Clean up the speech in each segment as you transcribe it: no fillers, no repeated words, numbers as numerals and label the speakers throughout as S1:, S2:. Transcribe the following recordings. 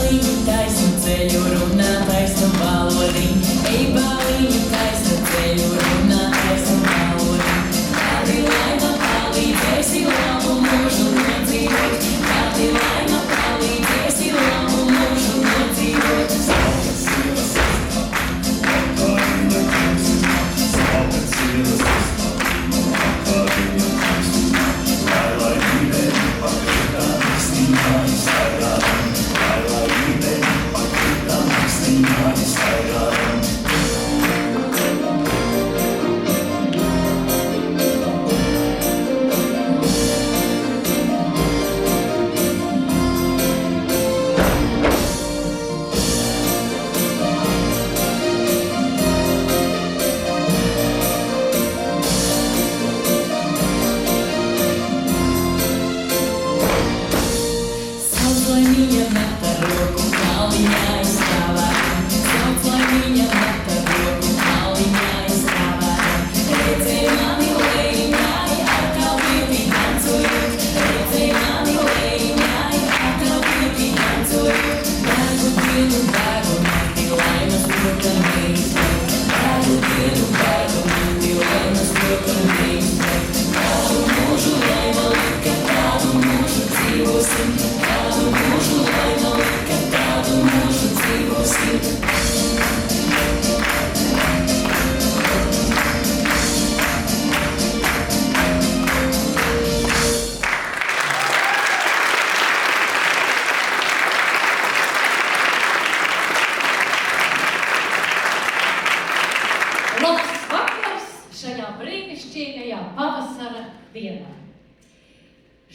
S1: bāliņu taisnu ceļu runā taisnu valodiņu. Ej, bāliņu taisnu ceļu runā taisnu valodiņu. Kādi laima palīdzēsi labu mūžu nodzīvot, kādi laima palīdzēsi labu mūžu nodzīvot. Sāpes sievas sistā, atkārina ķimsina, sāpes sievas sistā, atkārina ķimsina, lai mīlēni pakritā mīstīnā iztaigādam, lai mīlēni pakritā mīstīnā iztaigādam.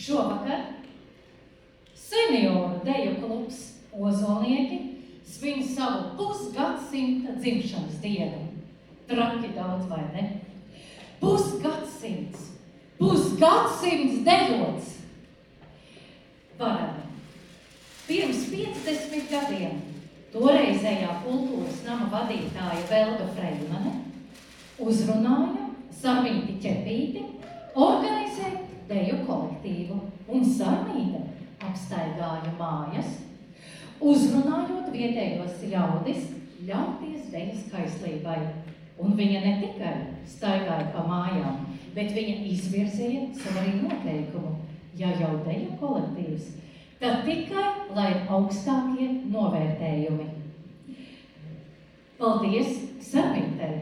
S2: Šovakar senioru deju klubs Ozolnieki svin savu pusgadsimta dzimšanas dienu. Traki daudz, vai ne? Pusgadsimts dejots! Varami. Pirms 50 gadiem toreizējā kultūras nama vadītāja Velga Freimane uzrunāja Sarmīti Ķepīti organizēt deju kolektīvu, un Sarmīte apstaigāja mājas, uzrunājot vietējos ļaudis ļauties dejas kaislībai. Un viņa ne tikai staigāja pa mājām, bet viņa izvirzīja savu arī noteikumu, ja jau deju kolektīvs, tad tikai lai augstākie novērtējumi. Paldies Sarmītei!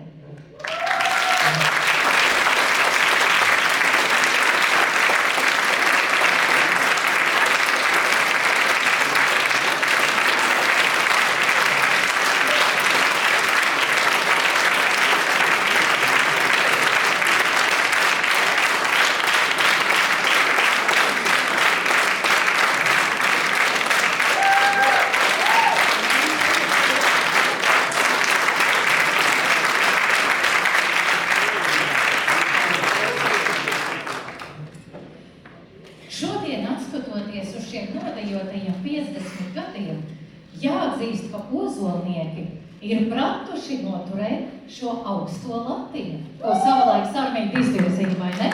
S2: Jāatzīst, ka Ozolnieki ir pratuši noturēt šo augsto latiņu, ko savulaik Sarmīte izvirzīja, vai ne?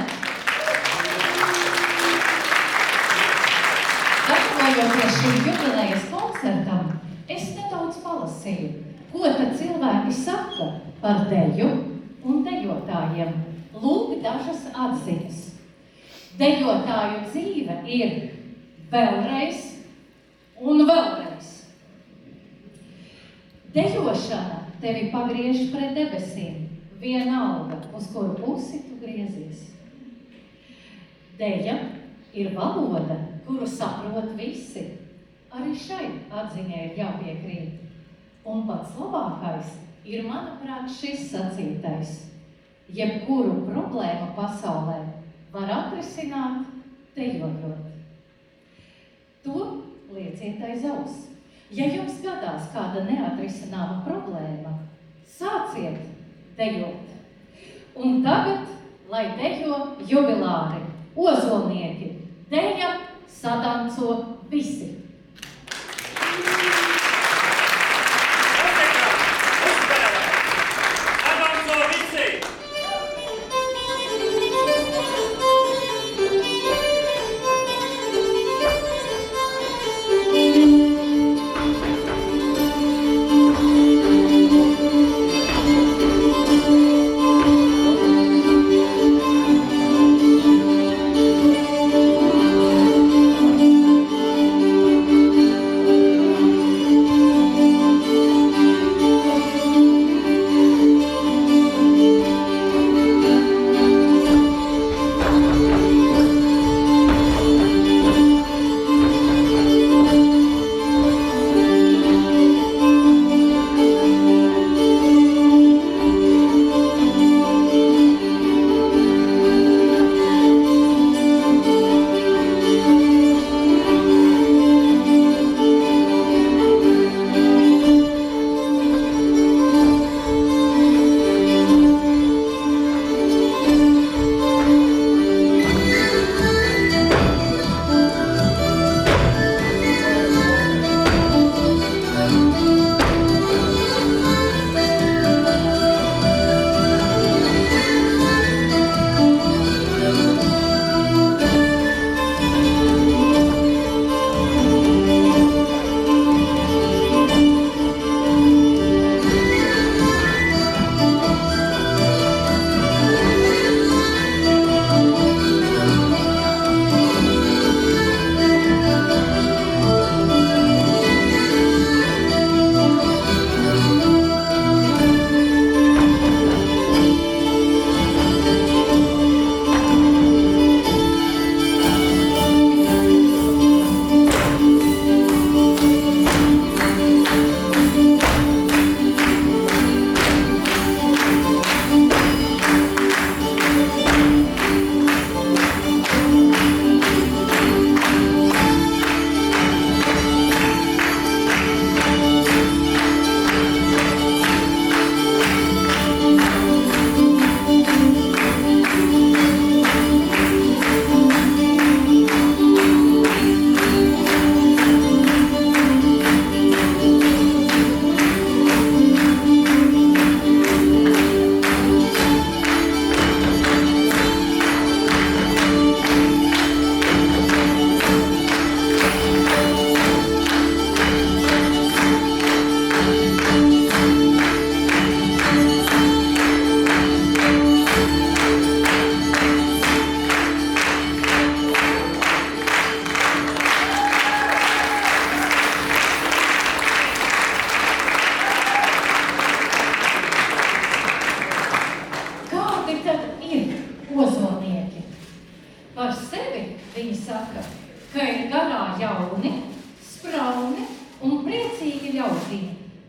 S2: Gatavojoties šim jubilejas koncertam, es nedaudz palasīju, ko tad cilvēki saka par deju un dejotājiem. Lūk dažas atziņas. Dejotāju dzīve ir vēlreiz un vēlreiz. Dejošana tevi pagriež pret debesīm, vienalga, uz kuru pusi tu griezies. Deja ir valoda, kuru saprot visi. Arī šai atziņai ir jāpiekrīt. Un pats labākais ir, manuprāt, šis sacītais. Jebkuru problēmu pasaulē var atrisināt dejojot. To lieciet aiz auss. Ja jums gadās kāda neatrisināma problēma, sāciet dejot. Un tagad, lai dejo jubilāri, Ozolnieki, deja sadanco visi.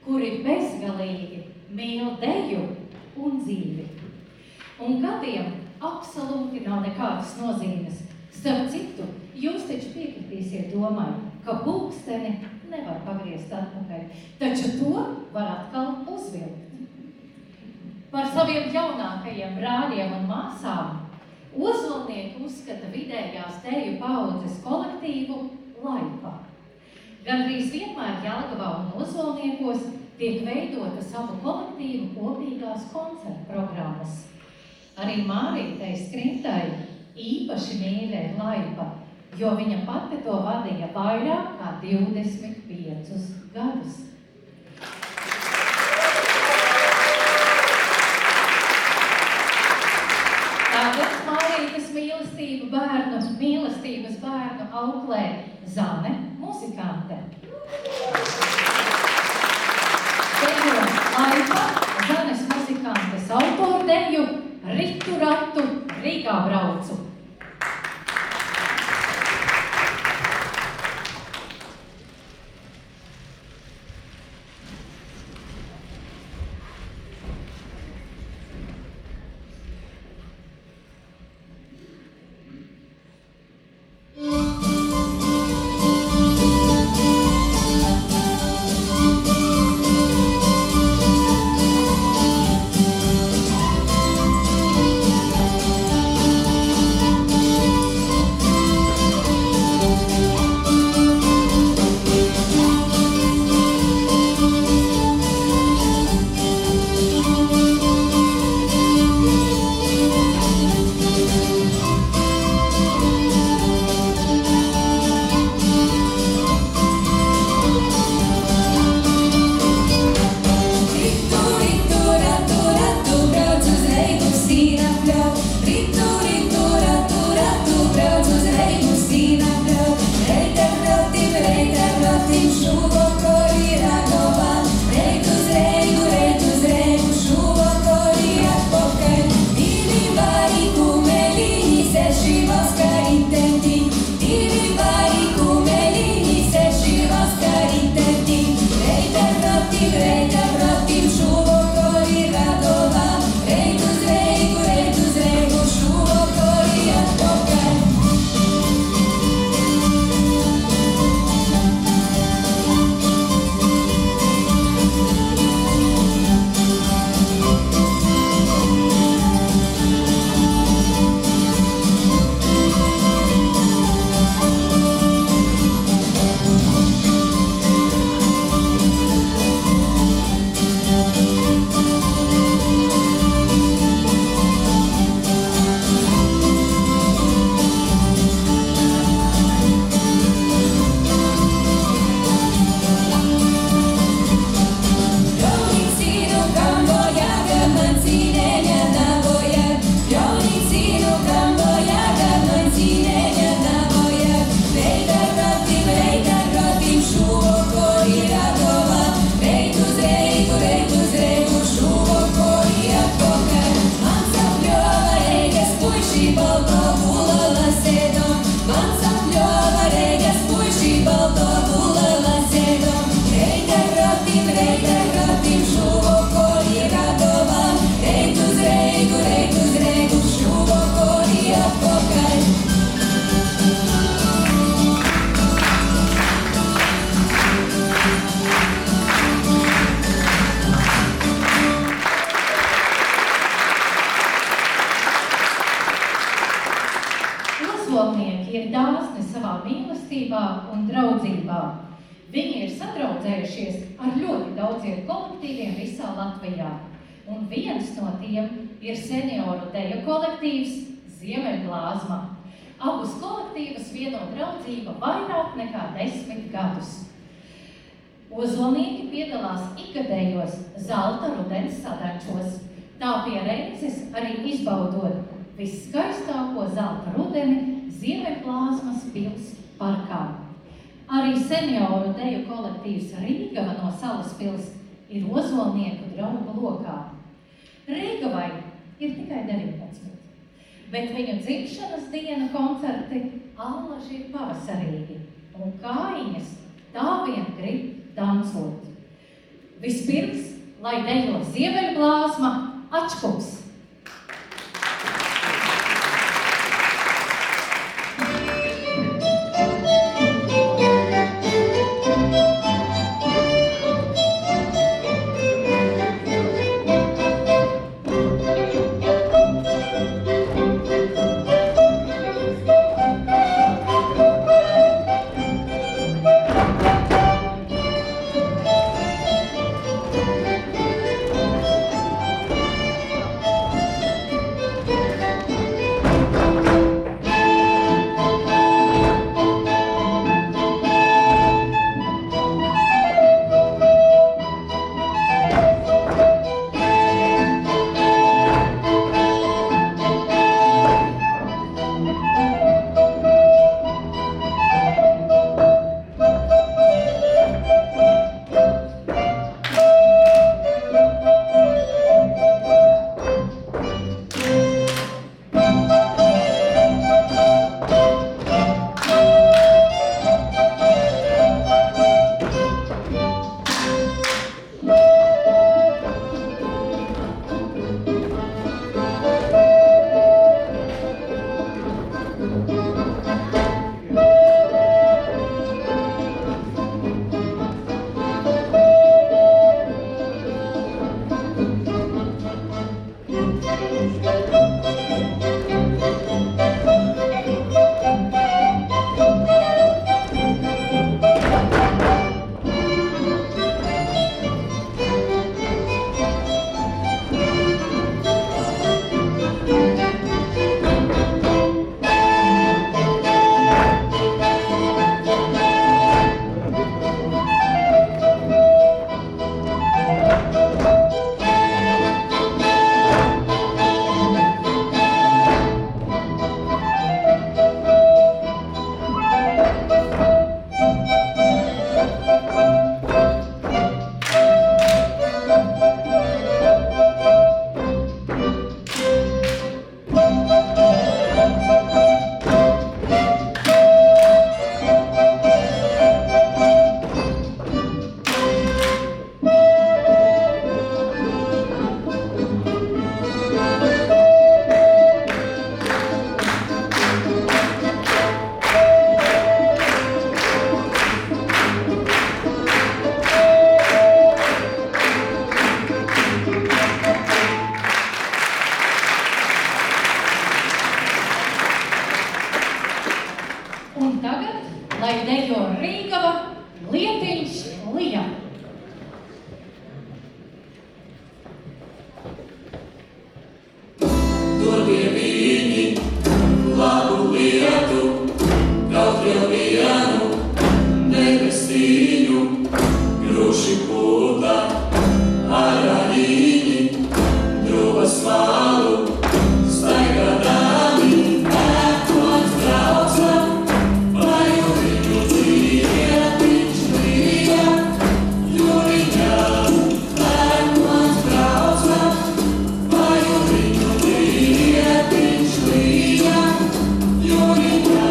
S2: kuri bezgalīgi mīl deju un dzīvi. Un gadiem absolūti nav nekādas nozīmes. Starp citu, jūs taču piekritīsiet domai, ka pulksteni nevar pagriezt atpakaļ, taču to var atkal uzvilkt. Par saviem jaunākajiem brāļiem un māsām ozolnieki uzskata vidējās deju paaudzes kolektīvu Laipa. Gandrīz vienmēr Jelgavā un Ozolniekos tiek veidotas abu kolektīvu kopīgās koncertu programmas. Arī Mārītei Skrintai īpaši mīļa ir Laipa, jo viņa pati to vadīja vairāk kā 25 gadus. Tagad Mārītes mīlestības bērnu auklē Zane, muzikante. Dejo Laipa, Zanes muzikantes autordeju Ritu ratu Rīgā braucu. Ozolnieki ir dāsni savā mīlestībā un draudzībā. Viņi ir sadraudzējušies ar ļoti daudziem kolektīviem visā Latvijā. Un viens no tiem ir senioru deju kolektīvs Ziemeļblāzma. Abus kolektīvus vieno draudzība vairāk nekā 10 gadus. Ozolnieki piedalās ikgadējos zelta rudens sadančos, tā pie reizes arī izbaudot visskaistāko zelta rudeni Ziemeļblāzmas pils parkā. Arī senioru deju kolektīvs Rīgava no Salaspils ir ozolnieku draugu lokā. Rīgavai ir tikai 19, bet viņu dzimšanas diena koncerti allaži ir pavasarīgi, un kājiņas tā vien grib dancot. Vispirms, lai dejo Ziemeļblāzma Ačkups. lai dejo Rīgava, Lietiņš, Lija.
S1: Dod pie viņi labu lietu, kaut vēl vienu debestīņu, gruši pūta, arāņīņi, druvas malu, staigadāmi, ēkot braucam, vai viņu Lietiņš, Lija, Juliņā, ēkot braucam, vai viņu Lietiņš, Lija, Juliņā.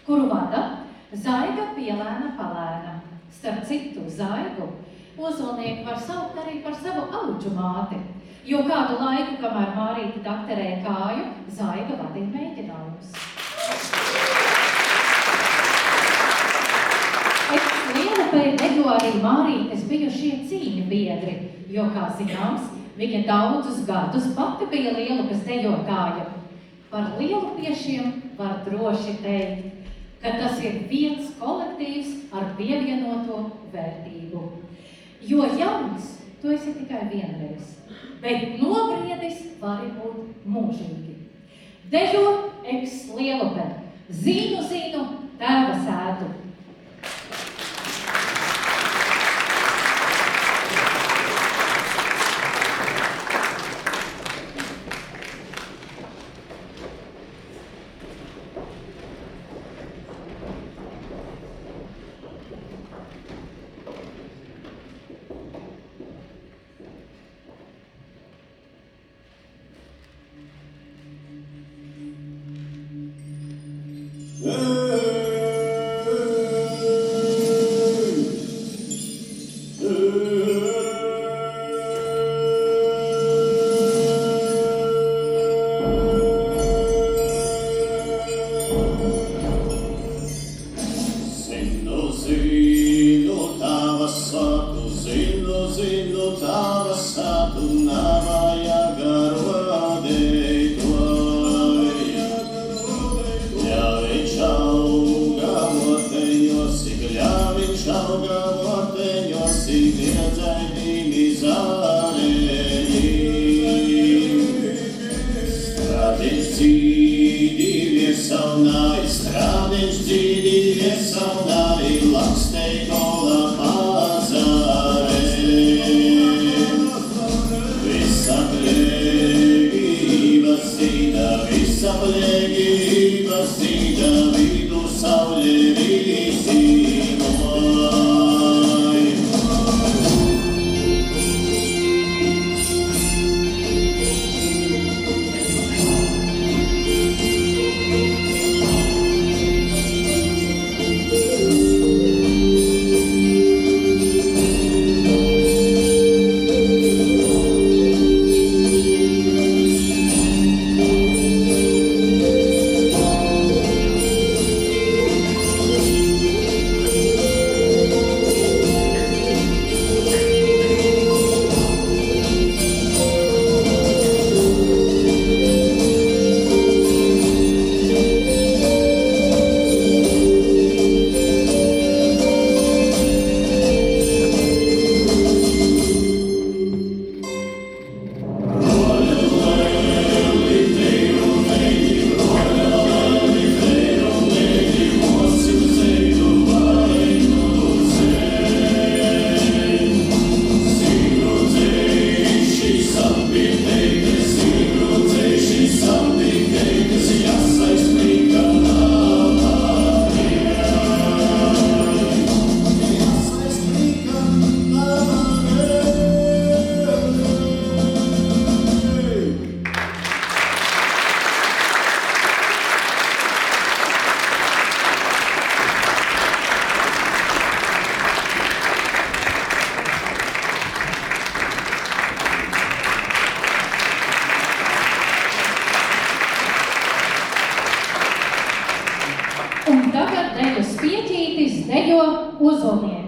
S2: kuru vada Zaiga Pielēna Palēna. Starp citu, Zaigu ozolnieki var saukt arī par savu auģu māti, jo kādu laiku, kamēr Mārīte dakterēja kāju, Zaiga vadīja mēģinājumus. Lielupei dejo arī Mārītes bijušie cīņu biedri, jo, kā zināms, viņa daudzus gadus pati bija Lielupes dejotāja. Par lielupiešiem var droši teikt, ka tas ir viens kolektīvs ar pievienoto vērtību. Jo jauns, tu esi tikai vienreiz, bet nobriedis vari būt mūžīgi. Dejo eks Lielupe, zinu, tēva sētu. Ozolnieki.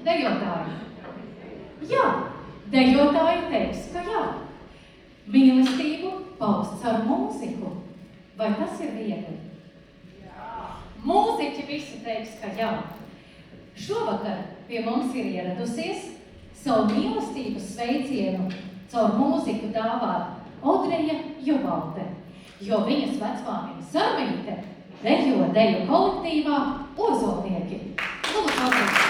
S2: dejotāji? Jā, dejotāji teiks, ka jā. Mīlestību paust caur mūziku. Vai tas ir viegli? Jā. Mūziķi visi teiks, ka jā. Šovakar pie mums ir ieradusies savu mīlestības sveicienu caur mūziku dāvāt Odreja Jubalte, jo viņas vecmāmiņa Sarmīte dejo deju kolektīvā Ozolnieki. Lūdzu, paldies!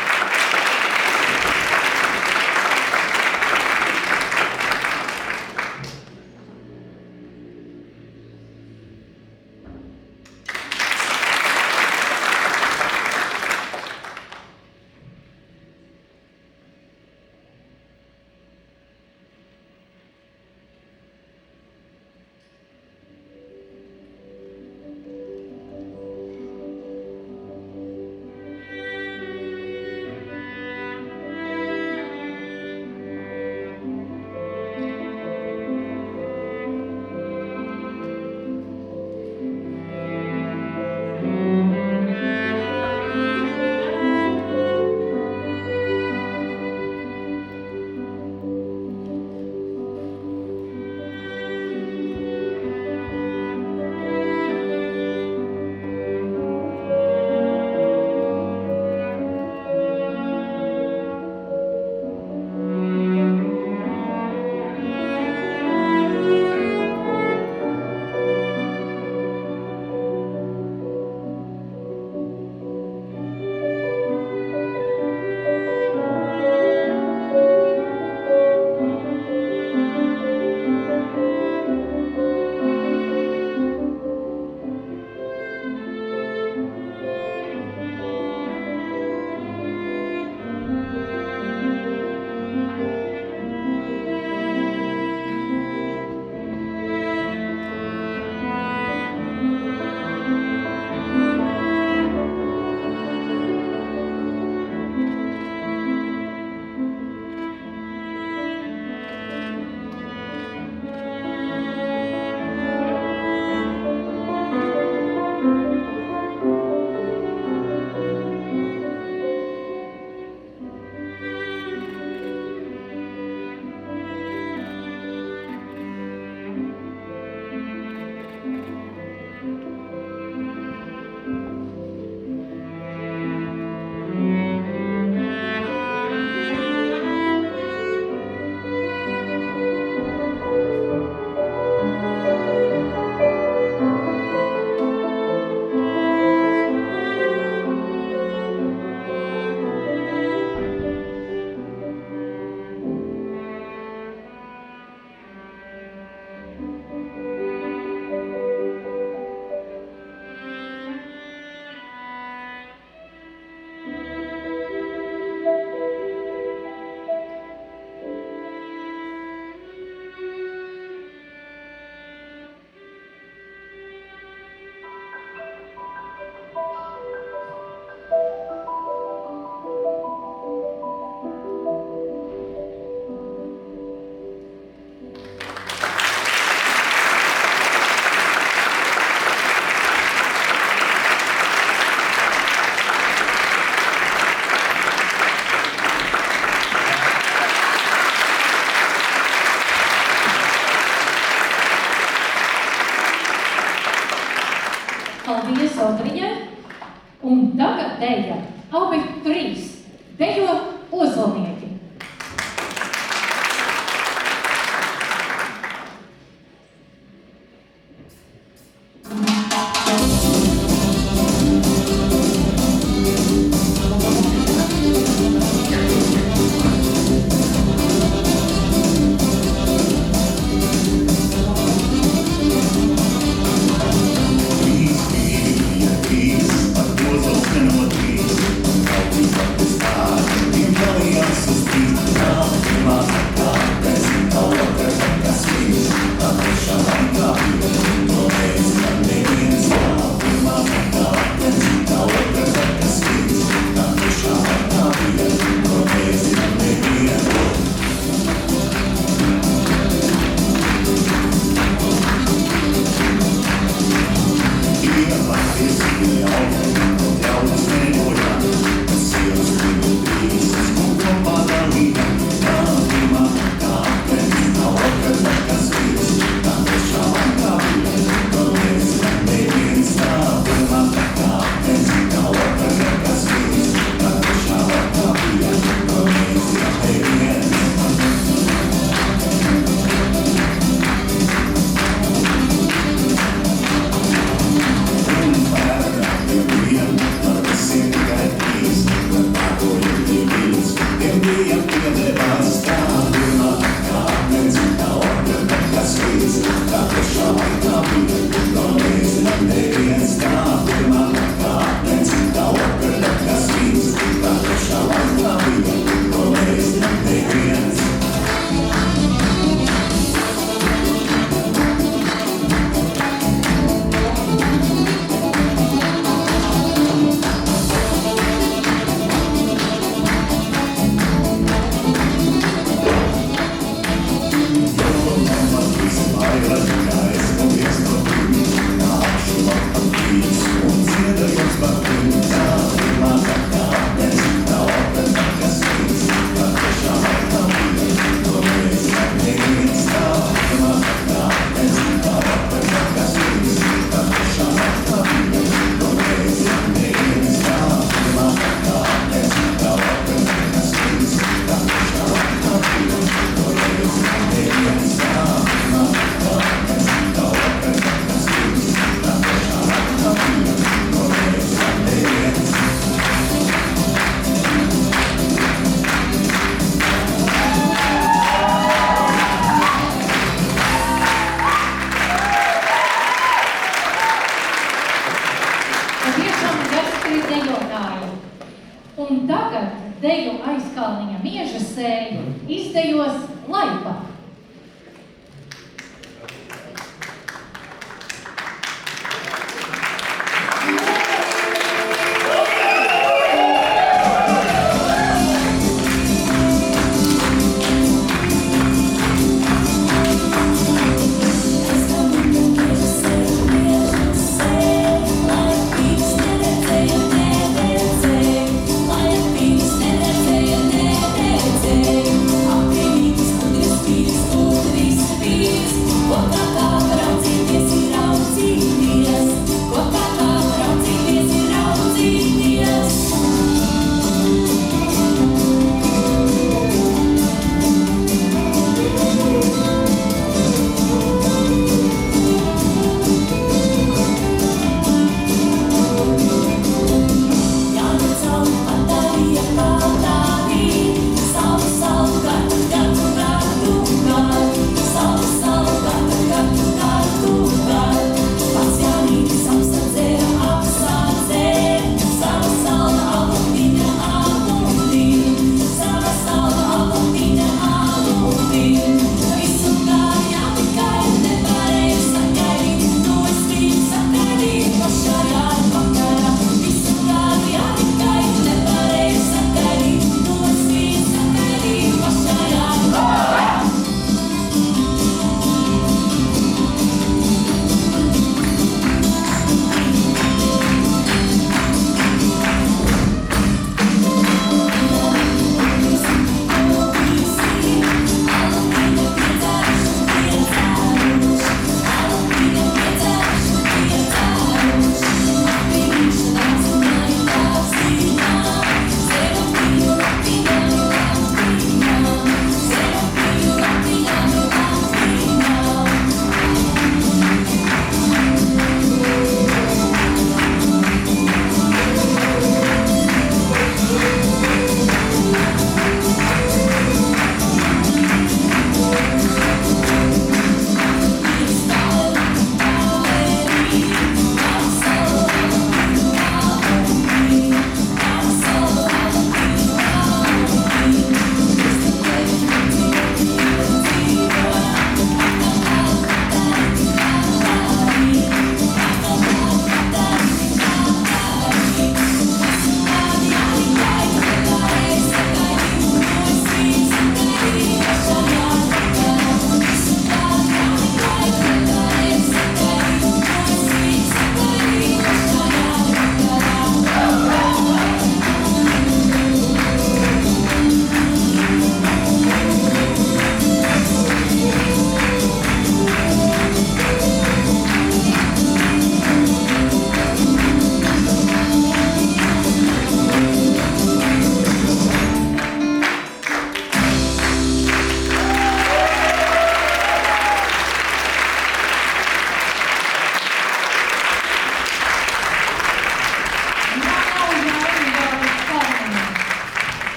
S2: Pieskalniņa Mieža sēju izdejos Laipa.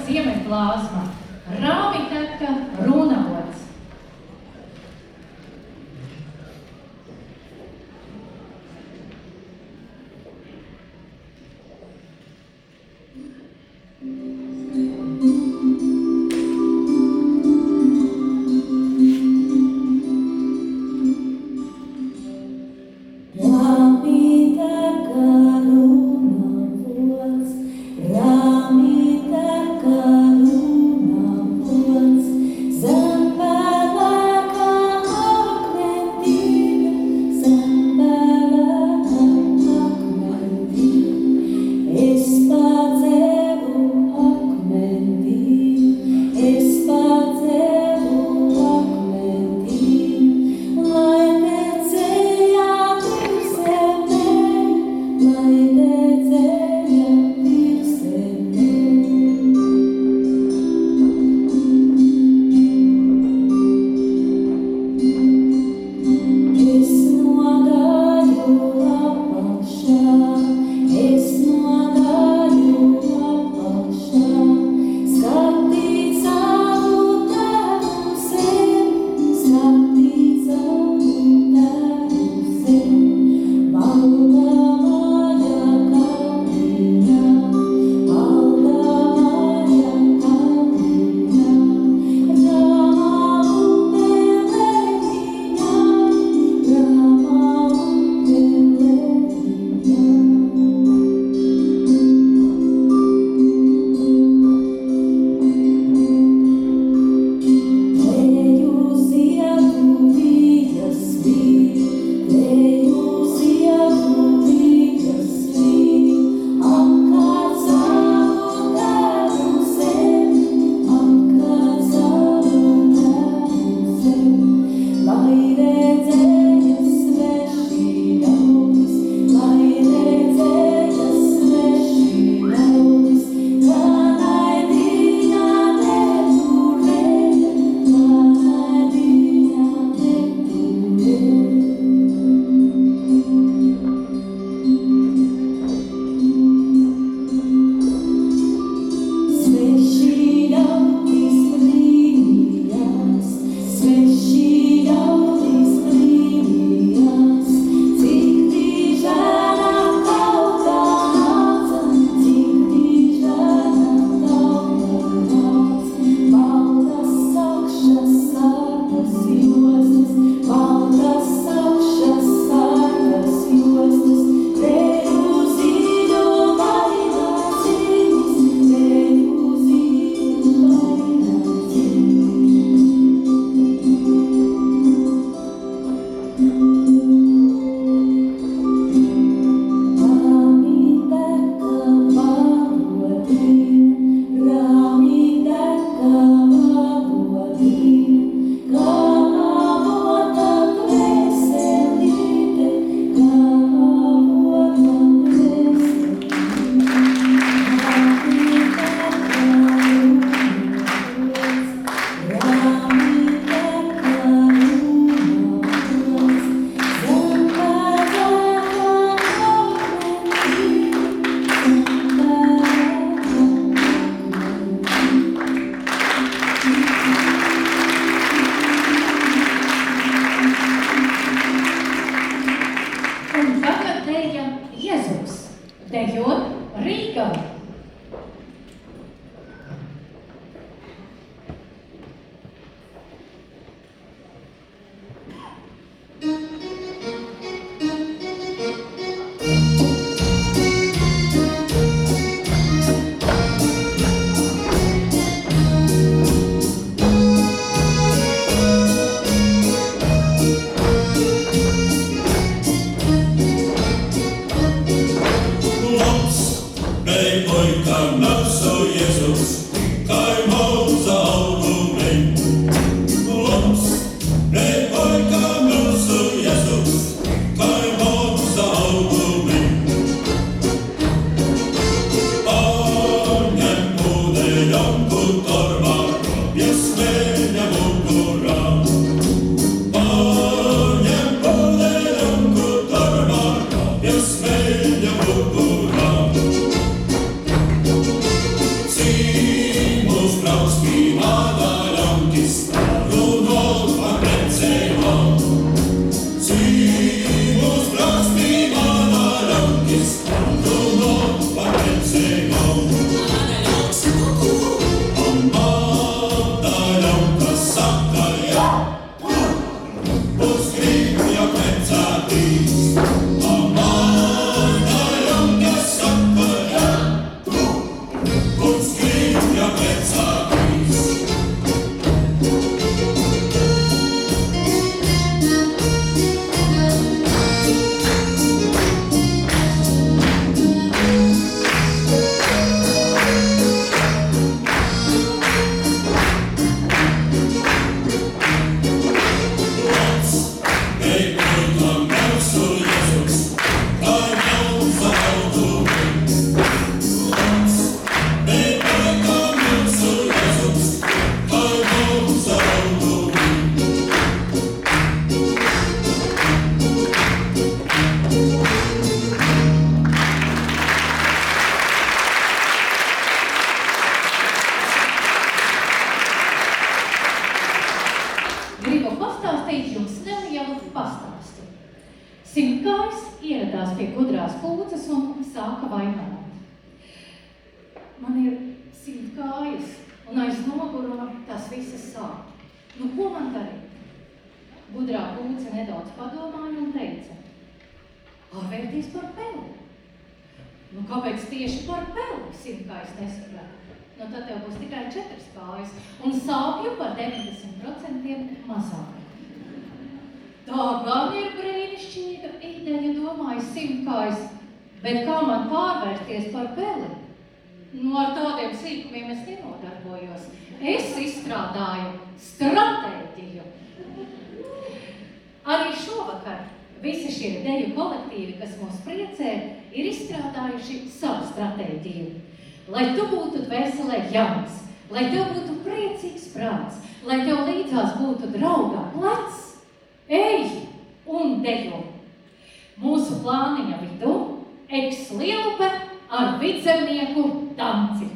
S2: Ziemeļplāzma, Rāmiteka runavots.
S1: Rāmiteka runavots, zem
S2: Gribu pastāstīt jums nelielu pastāstu. Simtkājs ieradās pie gudrās pūces un sāka vainot. Man ir 100 kājas, un aiz noguruma tās visas sāp. Nu, ko man darīt? Gudrā pūce nedaudz padomāja un teica: ārvērties par peli. Nu, kāpēc tieši par peli? Simtkājs nesaprata. Nu, tad tev būs tikai 4 kājas, un sāpju par 90% mazāk. Tā gan ir brīnišķīga ideja, domāja Simtkājs, bet kā man pārvērsties par peli? Nu, ar tādiem sīkumiem es nenodarbojos. Es izstrādāju stratēģiju. Arī šovakar visi šie deju kolektīvi, kas mūs priecē, ir izstrādājuši savu stratēģiju. Lai tu būtu dvēselē jauns, lai tev būtu priecīgs prāts, lai tev līdzās būtu draugā plecs, ej un dejo. Mūsu plāniņa vidū Eks-Lielupe ar vidzemnieku danci.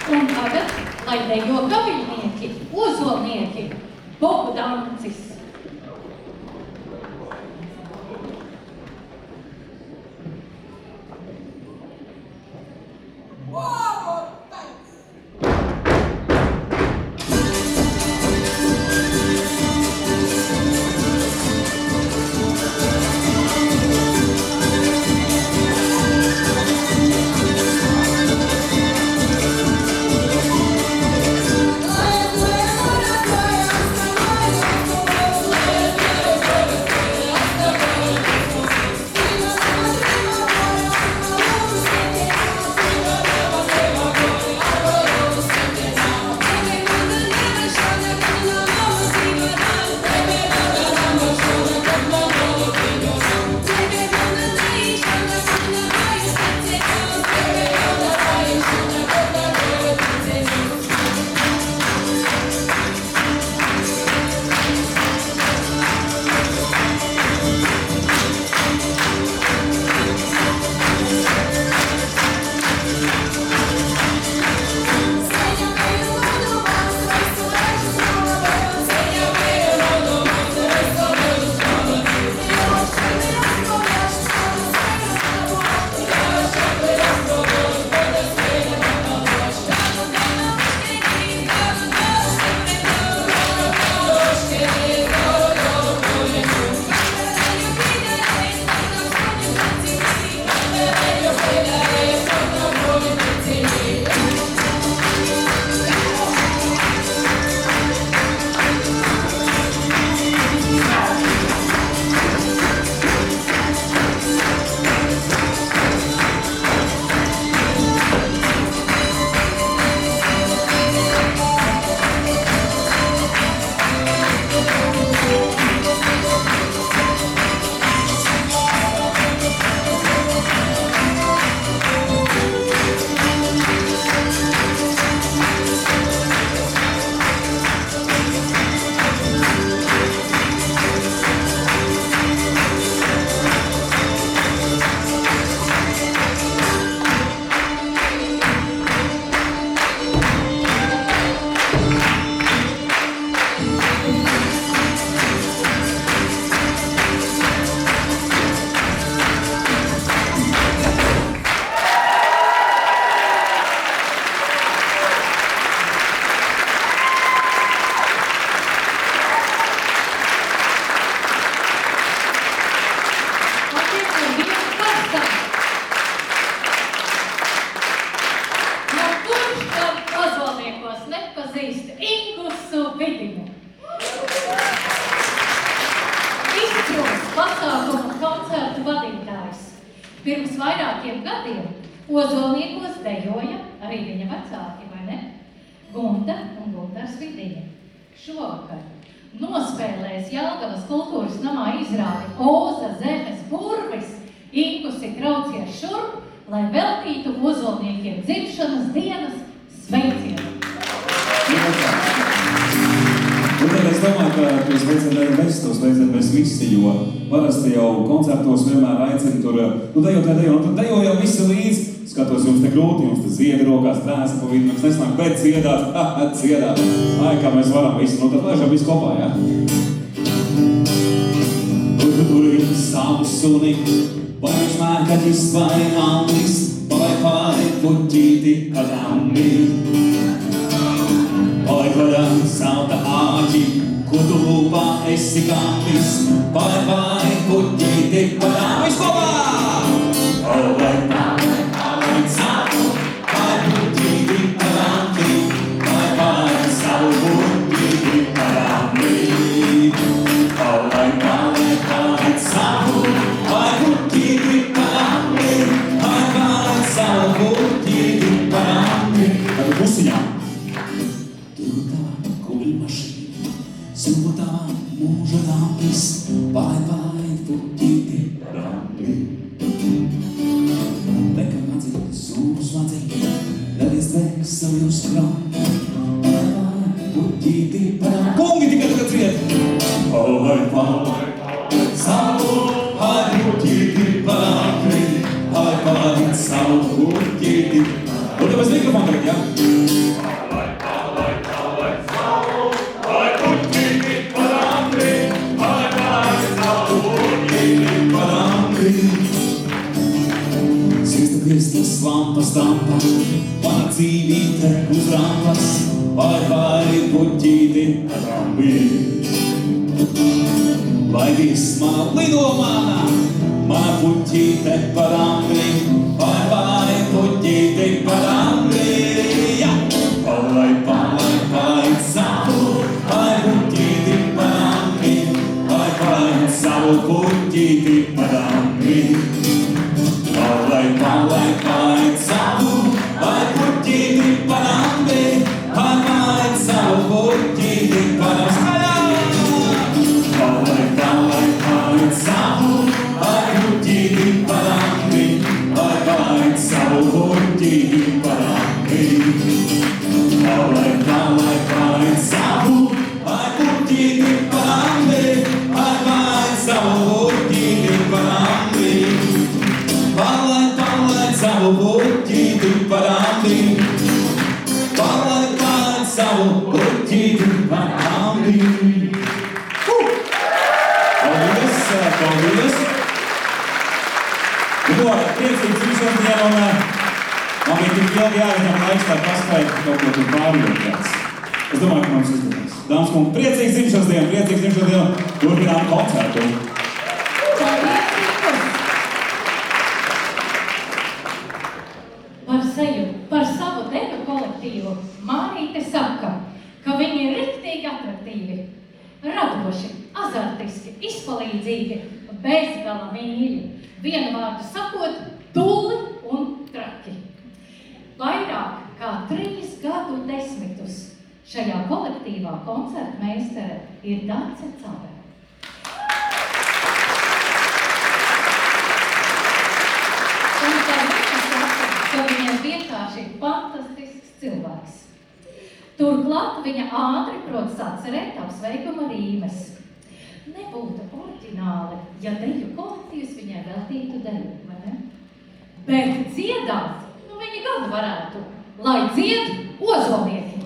S2: Un tagad, lai dejo gaviļnieki, ozolnieki, Bogdancis. Pirms vairākiem gadiem Ozolniekos dejoja arī viņa vecāki, vai ne? Gunda un Gundars Vidiņa. Šovakar nospēlēs Jelgavas kultūras namā izrādi Oza zemes burvis. Inkusi kraucies šurp, lai veltītu ozolniekiem dzimšanas dienas sveicienu.
S3: Un es domāju, ka tos veicam arī mēs, tos veicam mēs visi, jo parasti jau koncertos vienmēr aicina tur, dejot, un tur dejo jau visi līdz. Skatos, jums te grūti, jums te ziedi rokās, trēsa pa vidu, mums nesnāk, bet dziedāt, dziedāt. Ai, kā mēs varam visi, tad laižam visu kopā, ja? Turim savu suni, vai viņš mērkaķis vai anglis, vai puķīti kadami. Vai varam sauta āķi, ko tu lūpā esi kāpis, vai puķīti kadami. Visu kopā! Vai savu, vai puķīti kadami, vai savu puķīti kadami. Vai savu, vai puķīti kadami, vai savu puķīti kadami. Tātad pusiņām. Silvotā mūža dāmpis, vai puķīti kadami. Bekam atzīt, sūs vadzīt, nevies dvēkseli uz krāju, vai puķīti kadami. Kungi tikai tagad ciet! Savu, vai puķīti kadami, vai savu puķīti kadami. Un tev bez mikrofona tagad, jā? Sirsta piestas lampas tampa, mana dzīvīte uz rampas, vai puķīti rambi. Lai viss mana lidomāna, mana puķīte parambi, vai puķīti parambi. Ja! Palai, savu, vai puķīti parambi, vai savu puķīti parambi. Palai, savu, vai puķīti parambi, vai savu puķīti parambi. Palai, savu, vai puķīti parambi, vai savu puķīti parambi. Palai, savu, vai puķīti parambi, vai savu puķīti parambi. Palai, savu puķīti parambi, palai, savu puķīti parambi. Paldies! Priecīgs visiem dienu, un man bija tik ilgi jāviņam laiks, lai paskaidru kaut ko tur pārjūtāts. Es domāju, ka mums izdevās. Dāmas kungi, priecīgs dzimšanas dienu, turpinām koncertu.
S2: Par seju, par savu deju kolektīvu Mārīte saka, ka viņi ir riktīgi atraktīvi, radoši, azartiski, izpalīdzīgi, bezgala mīļi. Vienu vārdu sakot, dulli un traki. Vairāk kā 3 gadu desmitus šajā kolektīvā koncertmeistere ir Dance Cabere. Un tā viņa saka, ka viņa vienkārši ir fantastisks cilvēks. Turklāt viņa ātri prot sacerēt apsveikuma rīmes. Nebūtu oriģināli, ja deju kolektīvs viņai veltītu deju, vai ne? Bet dziedāt, viņi gadu varētu, lai dzied ozolieki.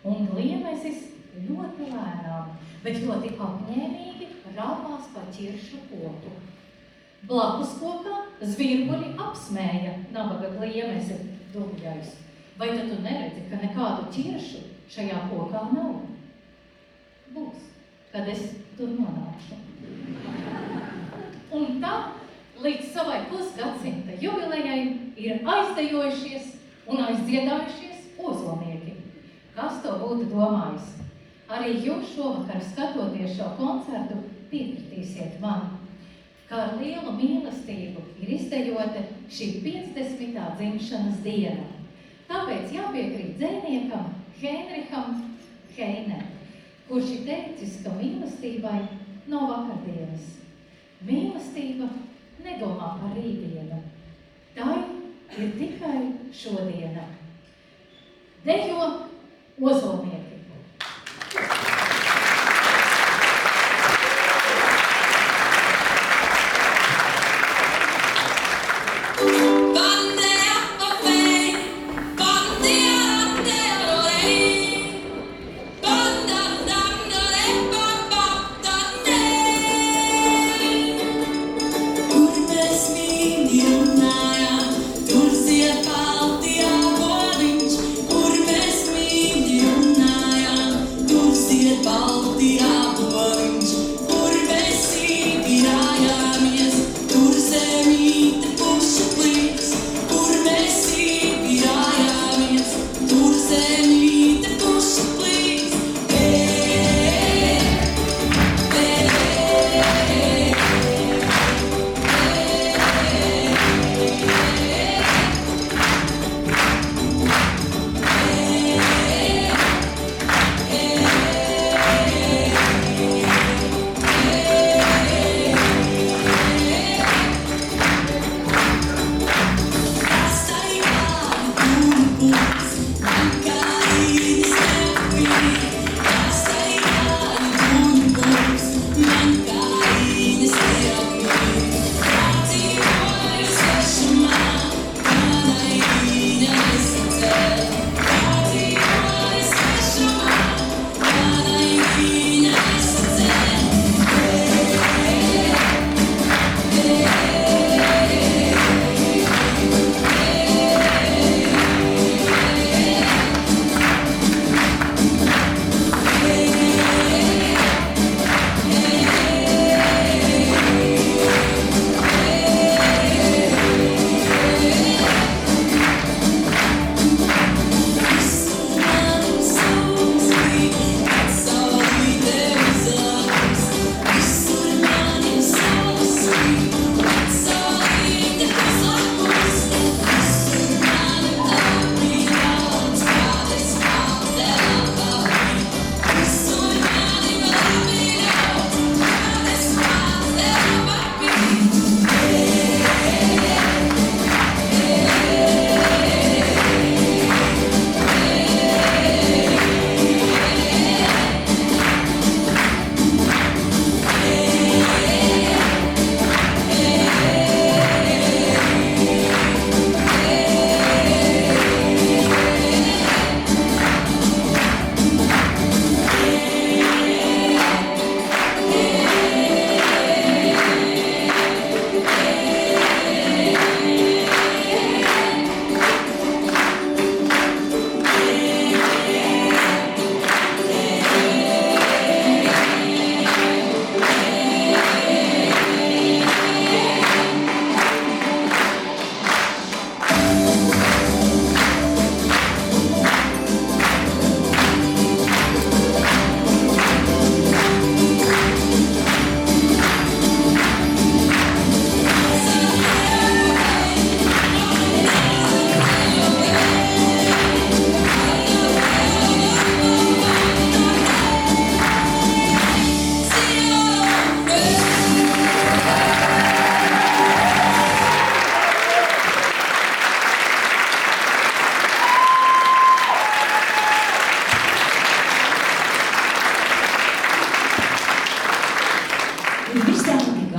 S2: un gliemesis ļoti lēnām, bet ļoti apņēmīgi raumās pa ķiršu koku. Blakus kokā zvirbuļi apsmēja nabaga gliemesi dubļais. Vai tad tu neredzi, ka nekādu ķiršu šajā kokā nav? Būs, kad es tur nonākšu. Un tā līdz savai pusgadsimta jubilejai ir aizdejojušies un aizdziedājušies ozolnieki. Kas to būtu domājis? Arī jūs šovakar skatoties šo koncertu piekritīsiet man, ka ar lielu mīlestību ir izdejota šī 50. dzimšanas diena. Tāpēc jāpiekrīt dzejniekam Heinricham Heinēm, kurš ir teicis, ka mīlestībai nav vakardienas. Mīlestība nedomā par rītdienu. Tā ir tikai šodiena. Dejo ozolnieki.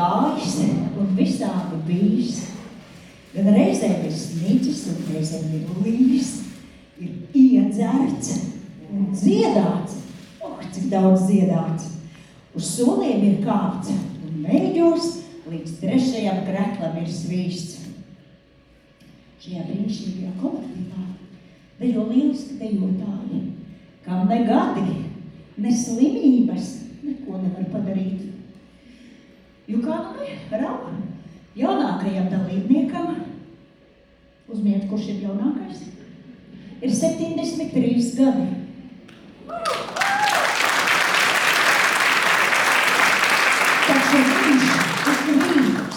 S4: gājis un visādi bijis. Gan reizēm ir sniķis un reizēm ir līs, ir iedzerts un dziedāts, cik daudz dziedāts. Uz soliem ir kāpts un mēģos, līdz 3. kreklam ir svīsts. Šajā brīnišķīgajā kolektīvā dejo lieliski dejotāji, kam ne gadi, ne slimības neko nevar padarīt. Jo kā Rauha, jaunākajam dalībniekam, uzminiet, kurš ir jaunākais, ir 73 gadi. Taču viņš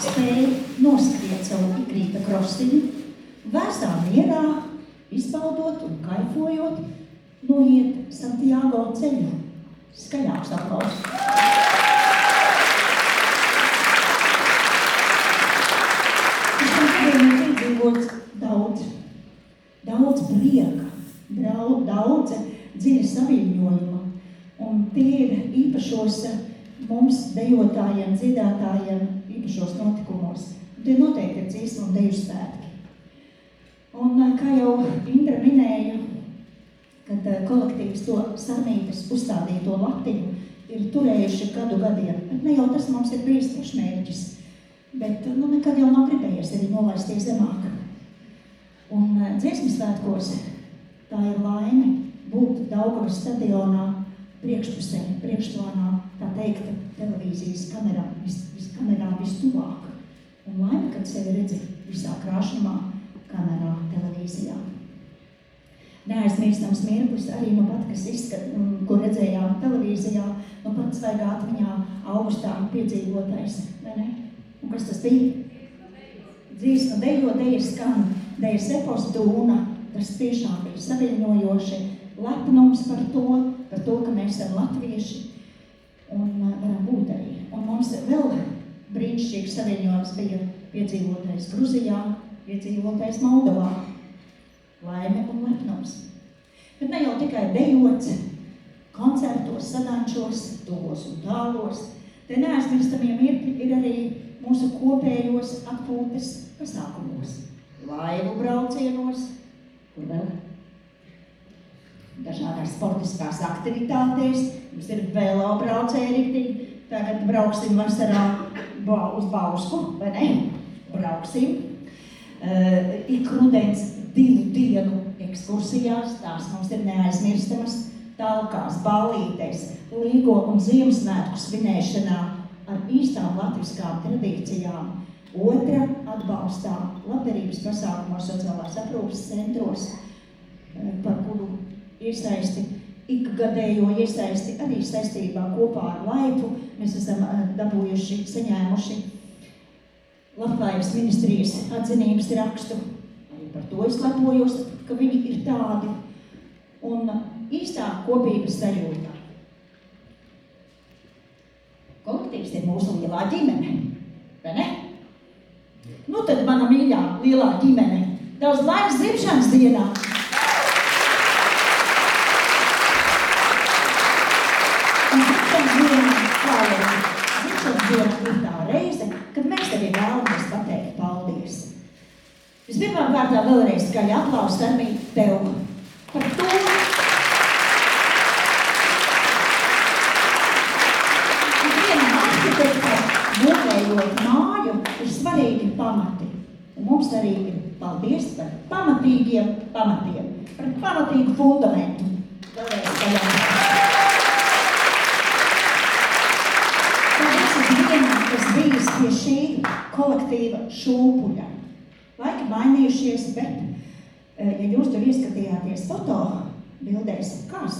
S4: spēja noskriet savu ikrīta krosiņu, vēsā mierā, izbaudot un kaifojot, noiet Santiago ceļu. Skaļāks aplauss. Piedzīvots daudz prieka, daudz dziļa saviņojuma. Un tie ir īpašos mums dejotājiem, dziedātājiem, īpašos notikumos. Tie noteikti ir dziesmu un deju svētki. Un kā jau Indra minēja, kad kolektīvs to Sarmītas uzstādīto latiņu ir turējuši gadu gadiem. Bet ne jau tas mums ir bijis priekšmērķis, bet nekad jau nav gribējies arī nolaisties zemāk. Un dziesmu svētkos tā ir laime būt Daugavas stadionā priekšpusē, priekšplānā, tā teikt, televīzijas kamerām vistuvāk. Un laime, kad sevi redzi visā krāšņumā, kamerā, televīzijā. Neaizmirstams mirklis arī pat, kas ko redzējām televīzijā, pat svaigā atmiņā augustā piedzīvotais, vai ne? Un kas tas bija? Dziesma dejo, deja skan, dejas epos dūna, tas tiešām bija saviļņojoši, lepnums par to, ka mēs esam latvieši un varam būt arī. Un mums vēl brīnišķīgs saviļņojums bija piedzīvotais Gruzijā, piedzīvotais Moldovā. Laime un lepnums. Bet ne jau tikai dejots, koncertos, sadančos, tuvos un tālos. Te neaizmirstamie mirkļi ir arī mūsu kopējos atpūtes pasākumos. Laivu braucienos, kur vēl dažādās sportiskās aktivitātēs. Mums ir velo braucēji riktīgi. Tagad brauksim vasarā uz Bausku, vai ne? Brauksim. Ik rudens 2 dienu ekskursijās, tās mums ir neaizmirstamas, talkās, ballītēs, līgo un Ziemassvētku svinēšanā ar īstām latviskām tradīcijām. Otra atbalstā labdarības pasākumos sociālās aprūpes centros, par kuru ikgadējo iesaisti arī saistībā kopā ar Laipu. Mēs esam saņēmuši Labklājības ministrijas atzinības rakstu. Arī par to es lepojos, ka viņi ir tādi. Un īstā kopības sajūta. Kolektīvs ir mūsu lielā ģimene, vai ne? Nu tad mana mīļā lielā ģimene. Daudz laimes dzimšanas dienā! Un dzimšanas diena ir tā reize, kad mēs tevi vēlamies pateikt paldies. Vispirmām kārtā vēlreiz skaļi aplausi, Sarmīt, tev par to. Vienam arhitektam, būvējot māju, ir svarīgi pamati. Un mums arī ir paldies par pamatīgiem pamatiem, par pamatīgu fundamentu. Vēlreiz skaļi aplausi. Kas bijis pie šī kolektīva šūpuļa. Laiki mainījušies, bet, ja jūs tur ieskatījāties foto bildēs, kāds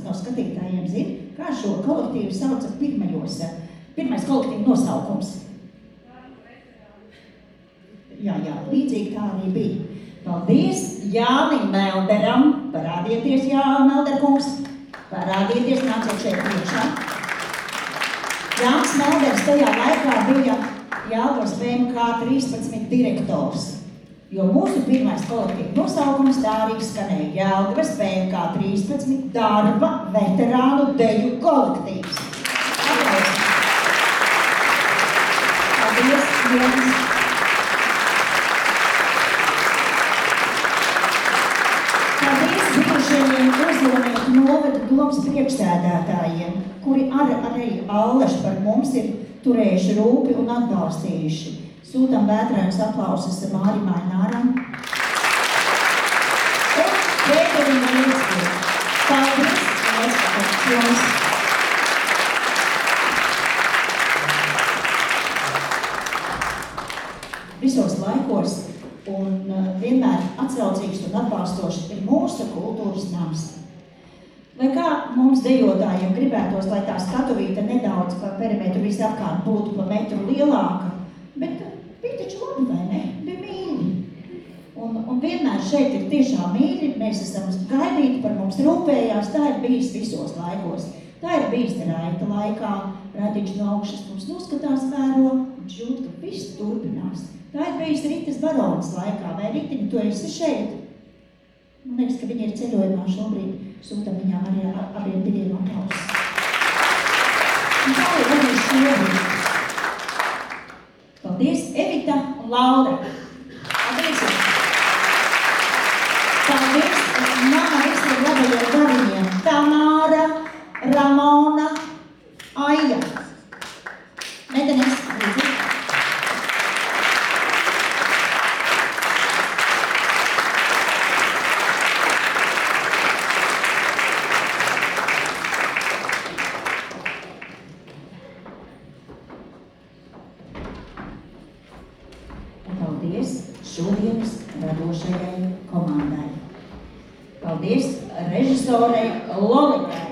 S4: no skatītājiem zina, kā šo kolektīvu sauca pirmais kolektīva nosaukums? Jā, līdzīgi tā arī bija. Paldies Jānim Melderam, parādieties, Melderkungs, parādieties, nāciet šeit priekšā. Jānis Melders tajā laikā bija Jelgavas PMK 13 direktors, jo mūsu pirmais kolektīva nosaukums tā arī skanēja Jelgavas PMK 13 darba veterānu deju kolektīvs. Paldies, Jānis! Paldies bijušajiem uzlomnieku klubs priekšsēdētājiem, kuri arī allaši par mums ir turējuši rūpi un atbalstījuši. Sūtam vētrājums aplausus Mārim Aināram. Un Vēterim Līdzkīt. Paldies! Paldies! Visos laikos un vienmēr atsaucīgs un atbalstošs ir mūsu kultūras nams. Lai kā mums dejotājiem gribētos, lai tā skatuvīte nedaudz pa perimetru visapkārt būtu pa metru lielāka, bet bija taču labi, vai ne? Bija mīļi. Un vienmēr šeit ir tiešām mīļi, mēs esam gaidīti, par mums rūpējās, tā ir bijis visos laikos. Tā ir bijis Raita laikā, Radiņš no augšas mums noskatās vēro un jūt, ka viss turpinās. Tā ir bijis Ritas Baronas laikā, vai Ritiņa, tu esi šeit? Man liekas, ka viņa ir ceļojumā šobrīd, sūtam viņām arī abiem diviem aplausus. Un tā ir arī šobrīd. Paldies, Evita un Laura. Paldies! Paldies mamma visiem labajiem variņiem. Tamāra, Ramona, Aija. Meitenes, līdzi. Paldies šodienas radošajai komandai. Paldies režisorei Lolitai.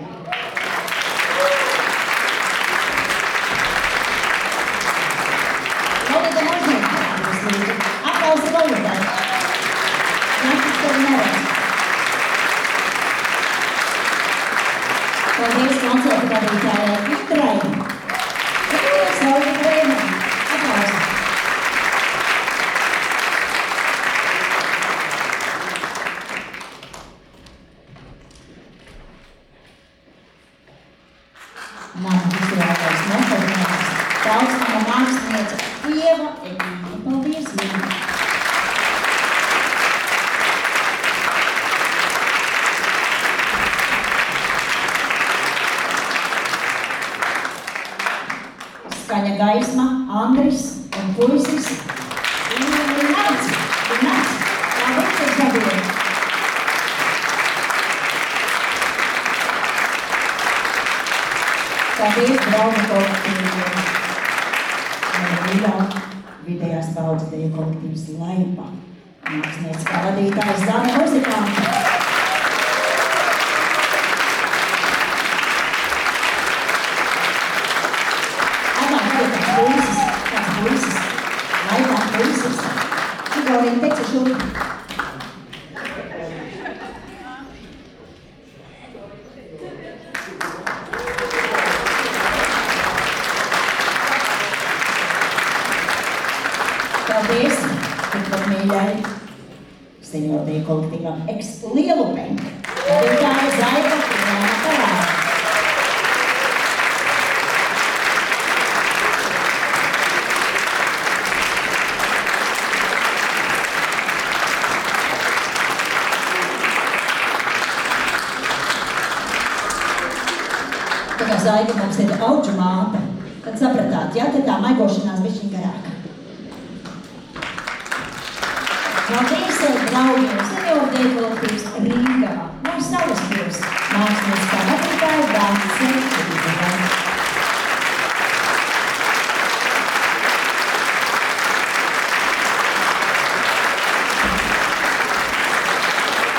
S4: Lolita Možņēkājas līdzi. Aplausi Lolitai. Naktis tevi neredz. Paldies koncertu vadītājai Itrai. Paldies Lolita Rēmai. Aplausi. Mana vizuālais noformējums, taustāma māksliniece Ieva Egīna. Paldies, Ieva! Skaņa gaisma, Andris un puisis. Nāc! Paldies par gadiem! Paldies, draugu kolektīviem. Vidējās paudzes deju kolektīvs Laipa. Mākslinieks kā vadītājs Zana Muzikanta. Kāds puisis. Laipā puisis. Igoriem teica šurp. Paldies, tikpat mīļai senjordeju kolektīvam Ex-Lielupē. Vadītāja Zaiba Ivāna Karāja. Tā kā Zaiba mums ir auģu māte, tad sapratāt, ja te tā maigošanās bišķiņ garāka. Paldies draugiem senjordeju kolektīvs Rīgavā no Salaspils. Mākslinieks kā vadītāja Dācis Rīgavā.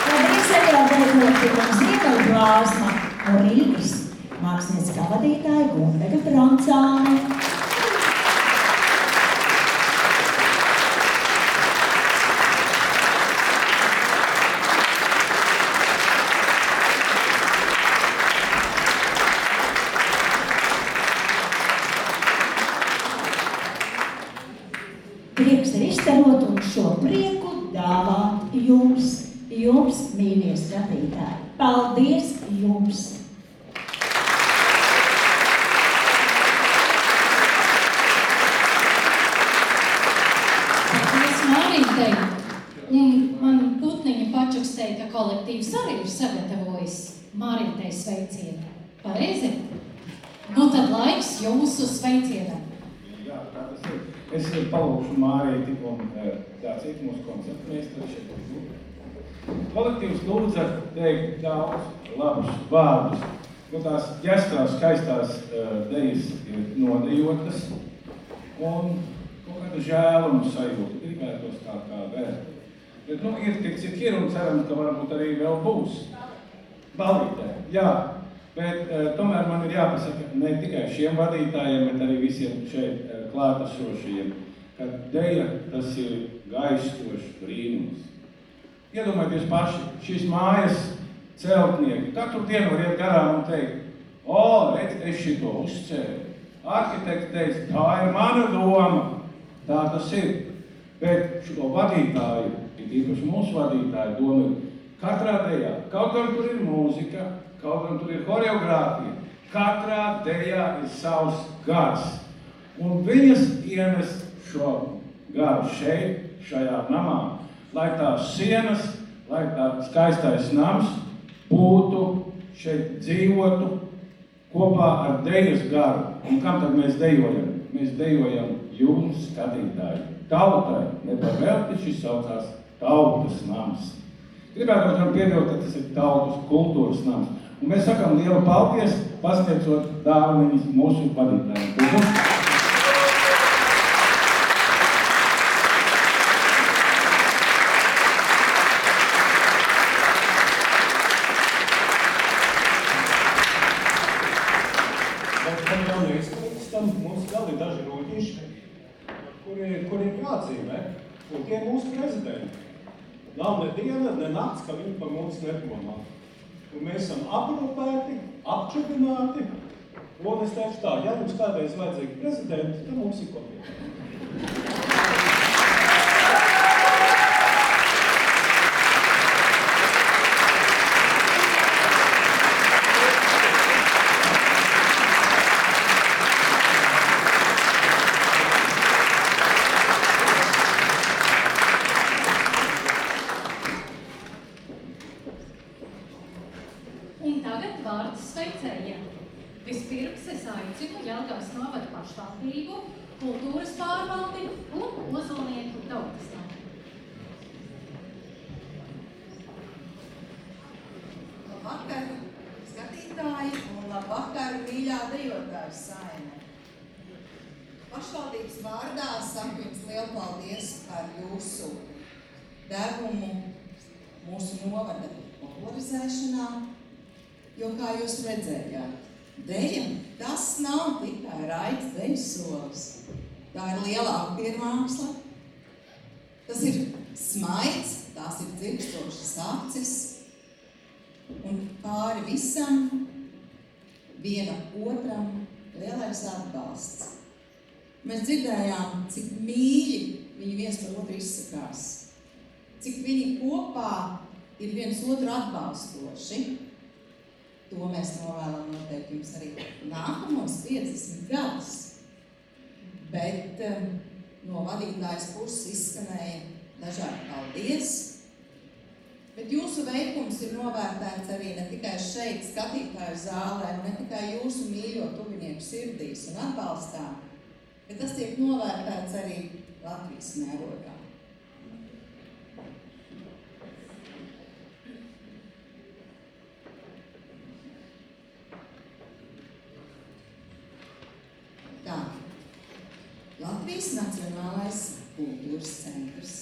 S4: Paldies senjordeju kolektīvam Ziemeļblāzma no Rīgas. Mākslinieks kā vadītāja Gundega Francāne. Prieks ir izterot un šo prieku dāvāt jums, mīļie skatītāji. Paldies jums!
S2: Paldies Mārītei. Un man putniņa pačukstēja, ka kolektīvs arī ir sagatavojis Māritei sveicienam. Pareizi? Nu tad laiks jūsu sveicienam.
S5: Jā, tā tas ir. Es palūkšu Māriju un citu mūsu koncertmeistaru šeit. Kolektīvs lūdza teikt daudz labus vārdus. Tās ģestrās, skaistās dejas ir nodejotas un kaut kāda žēluma sajūta. Gribētos tā kā vērt. Bet, ir tik, cik ir un cerams, ka varbūt arī vēl būs. Baldītē, jā. Bet tomēr man ir jāpasaka ne tikai šiem vadītājiem, bet arī visiem šeit klātesošajiem, ka deja tas ir gaistošs brīnums. Iedomājieties paši, šīs mājas celtnieki, katru dienu var iet garām un teikt, redz, es šito uzcēlu. Arhitekts teica, tā ir mana doma, tā tas ir. Bet šo vadītāju, īpaši mūsu vadītāju doma ir katrā dejā, kaut gan tur ir mūzika, kaut gan tur ir horeogrāfija, katrā dejā ir savs gars. Un viņas ienes šo garu šeit, šajā namā, lai tās sienas, lai tā skaistais nams būtu, šeit dzīvotu kopā ar dejas garu. Un kam tad mēs dejojam? Mēs dejojam jums, skatītāji, tautai, ne par velti šis saucās tautas nams. Gribētu man piebilst, ka tas ir tautas kultūras nams. Un mēs sakam lielu paldies, pasniedzot dāvanas mūsu vadītājiem.
S6: Mums vēl ir daži rūķiši, kuriem jāatzīmē, un tie mūsu prezidenti. Nav ne diena, ne nakts, ka viņi par mums nedomā. Un mēs esam aprūpēti, apčubināti, un es teikšu tā, ja mums kādreiz vajadzīgi prezidenti, tad mums ir kopīgi.
S2: Vispirms es aicinu Jelgavas novada pašvaldību, kultūras pārvaldi un Ozolnieku tautas namu.
S7: Labvakar, skatītāji, un labvakar, mīļā dejotāju saime. Pašvaldības vārdā saku jums lielu paldies par jūsu devumu mūsu novada popularizēšanā, jo, kā jūs redzējāt, deja, tas nav tikai raids dejas solis. Tā ir liela aktiermāksla, tas ir smaids, tās ir dzirkstošas acis, un pāri visam, viena otram, lielais atbalsts. Mēs dzirdējām, cik mīļi viņi viens par otru izsakās, cik viņi kopā ir viens otru atbalstoši. To mēs novēlam noteikti jums arī nākamos 50 gadus. Bet no vadītājas puses izskanēja dažādi paldies. Bet jūsu veikums ir novērtēts arī ne tikai šeit, skatītāju zālē, ne tikai jūsu mīļo tuvinieku sirdīs un atbalstā, bet tas tiek novērtēts arī Latvijas mērogā. Tā, Latvijas Nacionālais kultūras centrs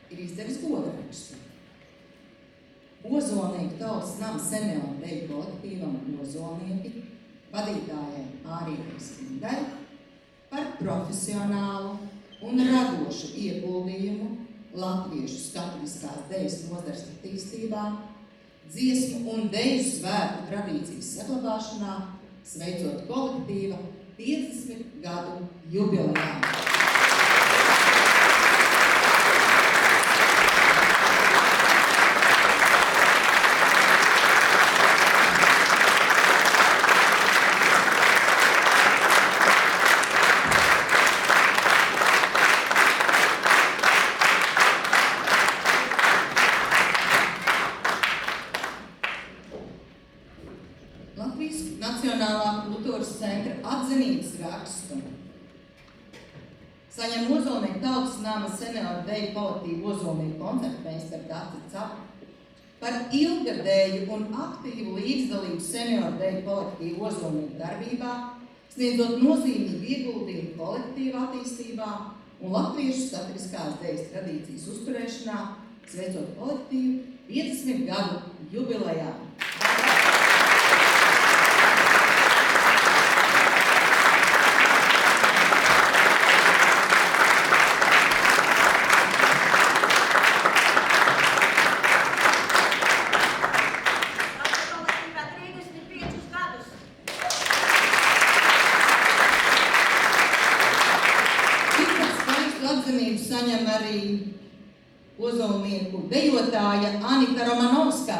S7: ir izdevis godrakstu. Ozolnieku tautas nama seniora deju kolektīvam Ozolnieki, vadītājai Ārijai Skindai, par profesionālu un radošu ieguldījumu latviešu skatuviskās dejas nozares attīstībā, dziesmu un deju svētku tradīcijas saglabāšanā, sveicot kolektīva 50 gadu jubilejā. Latvijas Nacionālā kultūras centra atzinības rakstu saņem Ozolnieku tautas nama senioru deju kolektīvu Ozolnieku koncertmeistaru Daci Capu par ilggadēju un aktīvu līdzdalību senioru deju kolektīvu Ozolnieku darbībā, sniedzot nozīmīgu ieguldījumu kolektīvu attīstībā un latviešu satiriskās dejas tradīcijas uzturēšanā, sveicot kolektīvu 50 gadu jubilejā. Saņem arī Ozolnieku dejotāja Anita Romanovska.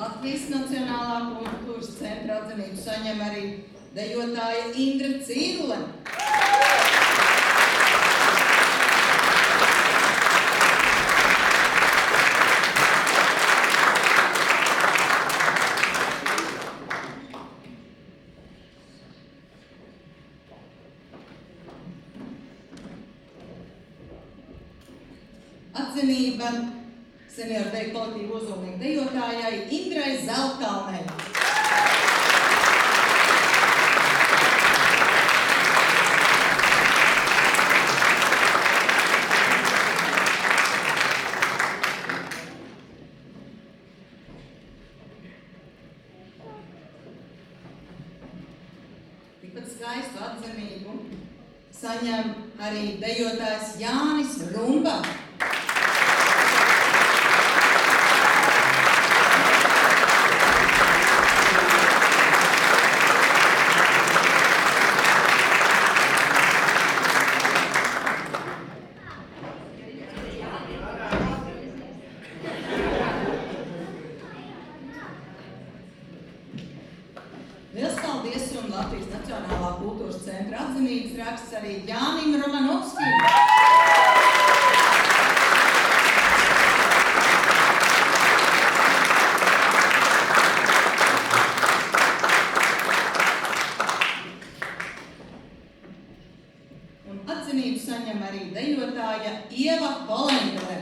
S7: Latvijas Nacionālā kultūras centra atzinību saņem arī dejotāja Indra Cīrule. Atzinība senioru deju kolektīvu Ozolnieku dejotājai Indrai Zeltkalnei. Tikpat skaistu atzinību saņem arī dejotājs Jānis Rumba. Liels paldies un Latvijas Nacionālā kultūras centra atzinības raksts arī Jānim Romanovskim. Un atzinību saņem arī dejotāja Ieva Holendere.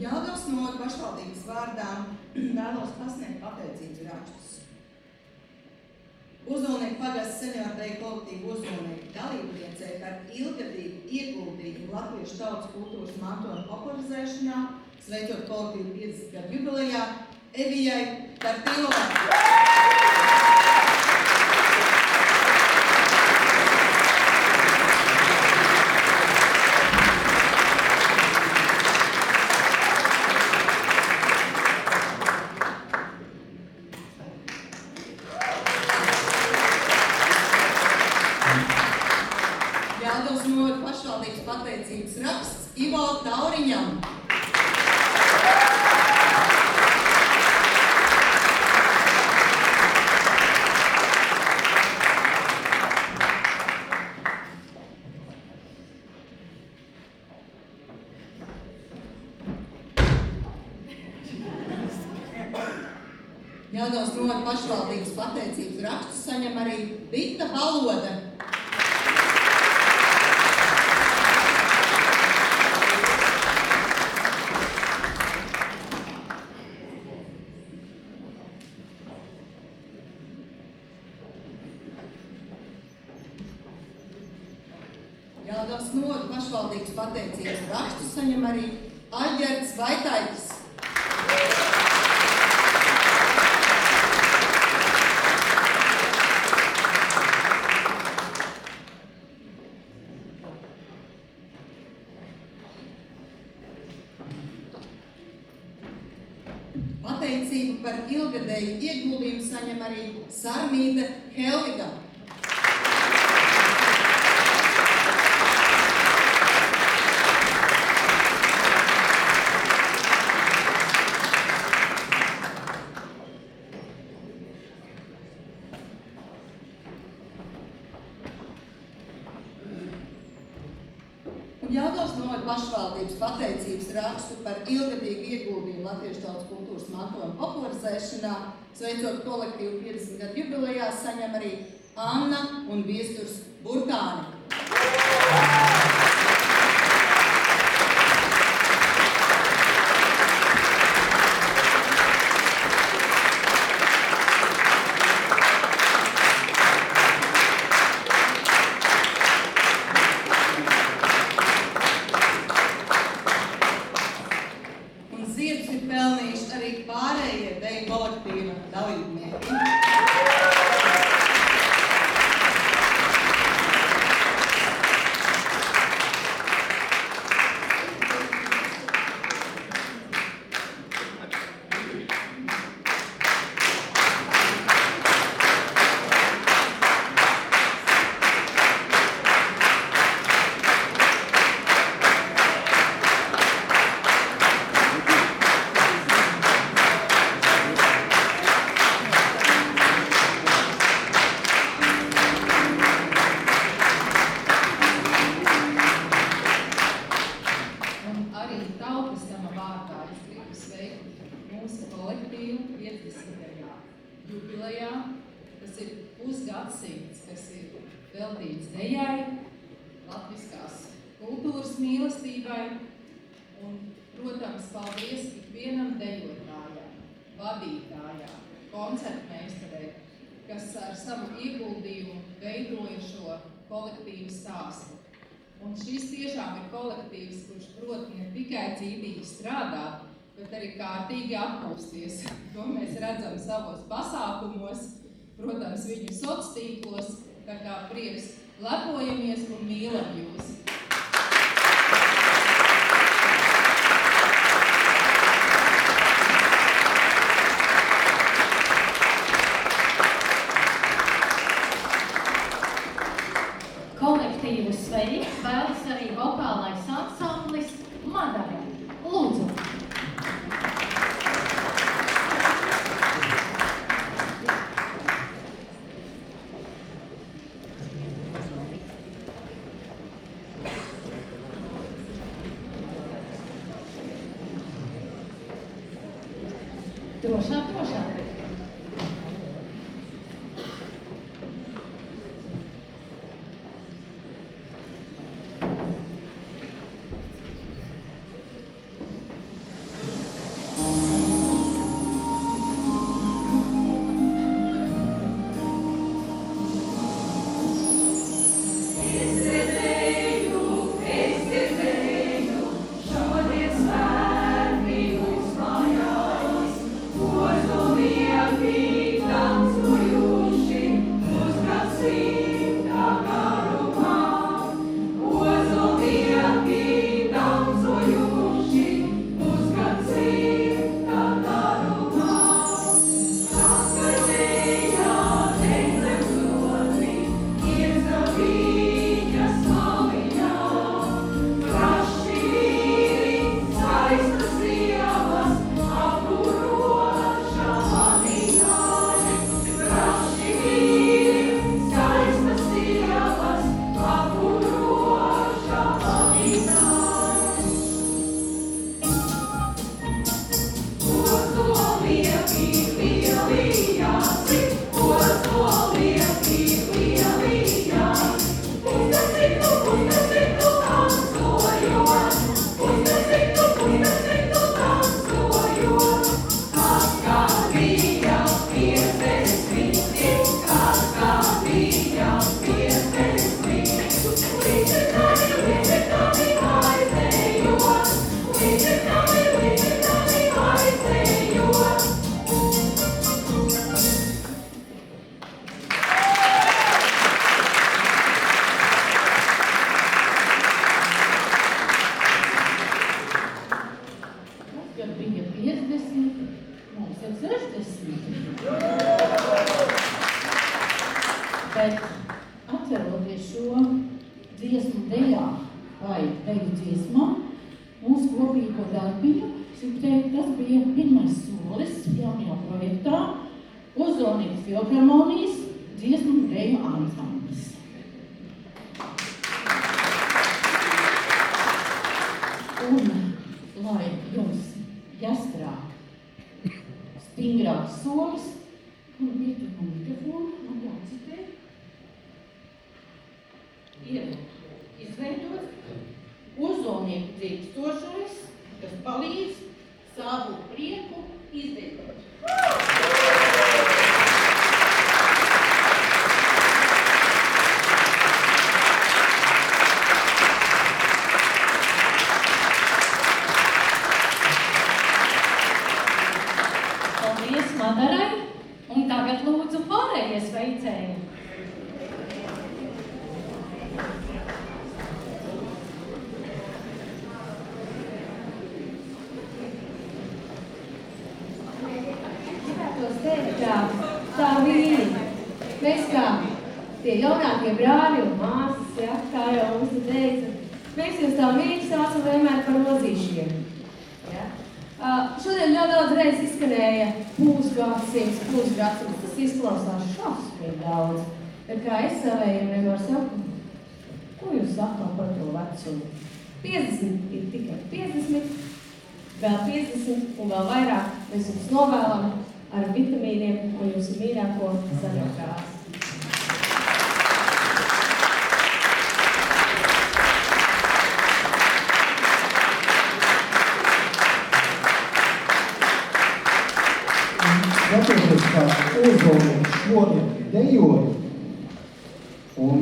S7: Jelgavas novada pašvaldības vārdā vēlos pasniegt pateicības rakstus. Ozolnieku pagasts senioru deju kolektīvu Ozolnieku dalībniecei par ilgadīgu ieguldījumu latviešu tautas kultūras mantojuma popularizēšanā, sveicot kolektīvu 50 gadu jubilejā Evijai Tartilovai. Jelgavas novada pašvaldības pateicības raksts Ivo Tauriņam. Jelgavas novada pašvaldības pateicības rakstu saņem arī Vita Balode. Jelgavas novada pašvaldības pateicības rakstu saņem arī Aļģerts Vaitaitis. Pateicību pateicību par ilgadēju ieguldījumu saņem arī Sarmīte Helviga. Jelgavas novada pašvaldības pateicības rakstu par ilgadīgu ieguldījumu latviešu tautas kultūras mantojuma popularizēšanā, sveicot kolektīvu 50 gadu jubilejā, saņem arī Anna un Viesturs Burkāni.
S8: Jubilejā, tas ir pusgadsimts, kas ir veltīts dejai, latviskās kultūras mīlestībai un, protams, paldies ikvienam dejotājam, vadītājām, koncertmeistarei, kas ar savu ieguldījumu veidoja šo kolektīvu stāstu. Un šis tiešām ir kolektīvs, kurš prot ne tikai cītīgi strādāt, bet arī kārtīgi atpūsties. To mēs redzam savos pasākumos, protams, viņu sociālos tīklos, tā kā prieks lepojamies un mīlam jūs.
S2: Kolektīvu sveikt vēlas arī vokālais ansamblis Madara. Lūdzu! Drošāk. 60. Bet atveroties šo dziesmu dejā vai deju dziesmā, mūsu kopīgo darbiņu, es gribu teikt, tas bija pirmais solis jaunajā projektā Ozonijas filharmonijas dziesmu deju ansamblis. Un, lai jums jāstrā stingrāks solis, un vietu no mikrofonu, man jācitē, ir izveidot ozonnieku dzīvstošais, kas palīdz savu prieku izdevot. Paldies Madarai, un tagad lūdzu pārējie sveicēji.
S9: Tā vīri. Mēs kā tie jaunākie brāļi un māsas, ja, kā jau mums teica, mēs jūs tā mīļi saucam vienmēr par ozīšiem. Ja. Šodien ļoti daudz reiz izskanēja pusgadsimts. Tas izklausās šausmīgi daudz. Bet kā es savējiem vienmēr saku, ko jūs sakāt par to vecumu? 50 ir tikai 50, vēl 50 un vēl vairāk mēs jums novēlam ar vitamīniem un jūsu mīļāko zaļo krāsu.
S10: Skatoties, kā Ozolnieki šodien dejoja, un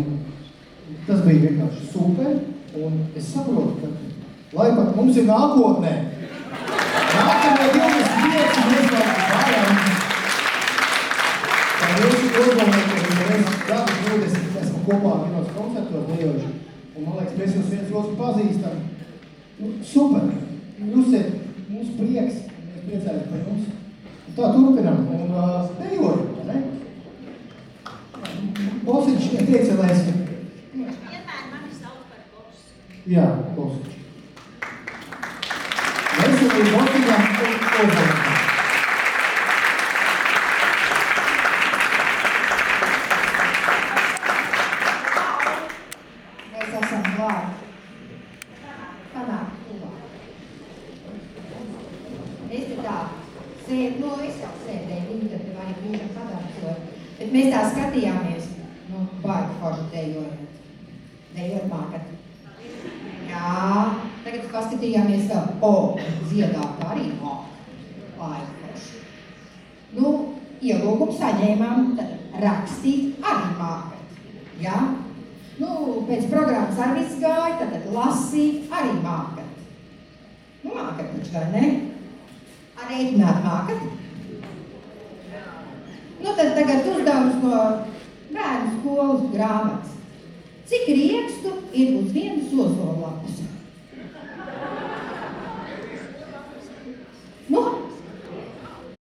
S10: tas bija vienkārši super, un es saprotu, ka lai pat mums ir nākotnē 25 mēs vēl varam. Tā mūsu Ozolnieki, mēs gadu 20 esmu kopā vienos koncertos dejojuši, un man liekas, mēs jūs viens otru pazīstam. Super! Jūs ir mūsu prieks, mēs priecājamies par jums. Tā turpinam un dejojam, ne? Bosiņš, teicelēs.
S4: Vienmēr mani sauc par bosu.
S10: Jā, Bosiņš. Mēs arī Bosiņām Ozolniekam.
S9: Mēs esam klāt. Panāk, tuvāk. Es te tā sēd, no es jau sēdēju, viņi tad arī brīžam padarcot. Bet mēs tā skatījāmies, baigi forši dejojot. Dejot mākat. Jā, tagad paskatījāmies vēl, dziedāt arī mākat. Baigi forši. Ielūgumu saņēmām, tad rakstīt arī mākat. Jā? Pēc programmas arī viss gāja, tad lasīt arī mākat. Mākat taču, vai ne? Rēķināt mākat? Tad tagad uzdevums no bērnu skolas grāmatas. Cik riekstu ir uz vienas ozolapas?